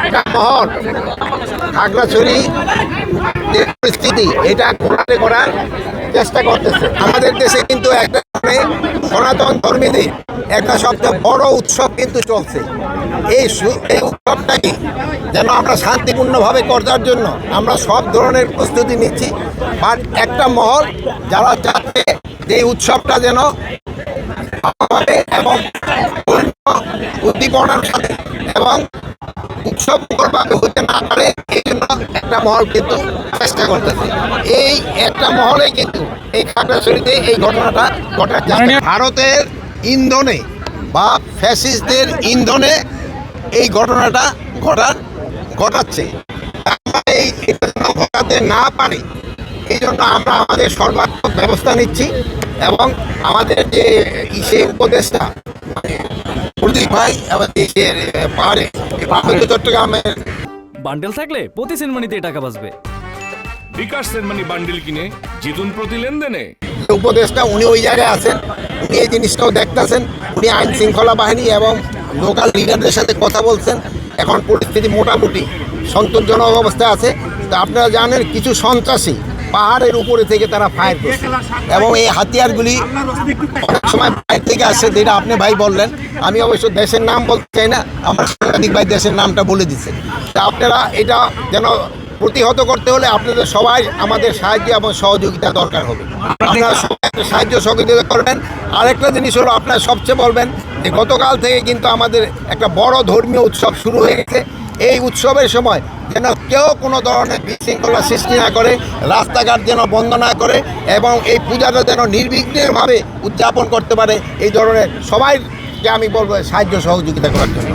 একটা মহল খাগড়াছড়ি যে পরিস্থিতি এটা করার চেষ্টা করতেছে। আমাদের দেশে কিন্তু একটা সনাতন ধর্মীদের একটা সবচেয়ে বড় উৎসব কিন্তু চলছে। এই উৎসবটাকে যেন আমরা শান্তিপূর্ণভাবে করার জন্য আমরা সব ধরনের প্রস্তুতি নিচ্ছি। আর একটা মহল যারা চাচ্ছে যে এই উৎসবটা যেন এবং উদ্দীপনার সাথে এবং উৎসব মুখরভাবে হতে না পারে এই জন্য একটা মহল কিন্তু চেষ্টা করতেছে। এই একটা মহলে কিন্তু এই খাগড়াছড়িতে এই ঘটনাটা ঘটাচ্ছে। ভারতের ইন্ধনে বা ফ্যাসিস্টদের ইন্ধনে এই ঘটনাটা ঘটাচ্ছে। এই ঘটাতে না পারে এই জন্য আমরা আমাদের সর্বাত্মক ব্যবস্থা নিচ্ছি এবং আমাদের যে উপদেষ্টা প্রদীপ ভাই আমাদের দেশের পাহাড়ে পার্বত্য চট্টগ্রামের বান্ডেল থাকলে প্রতি সেনমানিতে টাকা বাঁচবে। বিকাশ সেনমানি বান্ডেল কিনে জিতুন প্রতি লেনদেনে। উপদেষ্টা উনি ওই জায়গায় আছেন, উনি এই জিনিসটাও দেখতেছেন, উনি আইন শৃঙ্খলা বাহিনী এবং লোকাল লিডারদের সাথে কথা বলছেন। এখন পরিস্থিতি মোটামুটি সন্তোষজনক অবস্থায় আছে। তো আপনারা জানেন কিছু সন্ত্রাসী পাহাড়ের উপরে থেকে তারা ফায়ার করছে এবং এই হাতিয়ারগুলি অনেক সময় বাইরে থেকে আসছে, যেটা আপনি ভাই বললেন। আমি অবশ্য দেশের নাম বলতে চাই না, আমার সাংবাদিক ভাই দেশের নামটা বলে দিচ্ছেন। তা আপনারা এটা যেন প্রতিহত করতে হলে আপনাদের সবাই আমাদের সাহায্য এবং সহযোগিতা দরকার হবে। আপনারা সবাই একটা সাহায্য সহযোগিতা করবেন। আরেকটা জিনিস হলো আপনারা সবচেয়ে বলবেন যে গতকাল থেকে কিন্তু আমাদের একটা বড় ধর্মীয় উৎসব শুরু হয়ে গেছে। এই উৎসবের সময় যেন কেউ কোনো ধরনের বিশৃঙ্খলা সৃষ্টি না করে, রাস্তাঘাট যেন বন্ধ না করে এবং এই পূজাটা যেন নির্বিঘ্নভাবে উদযাপন করতে পারে। এই ধরনের সবাইকে আমি বলবো সাহায্য সহযোগিতা করার জন্য।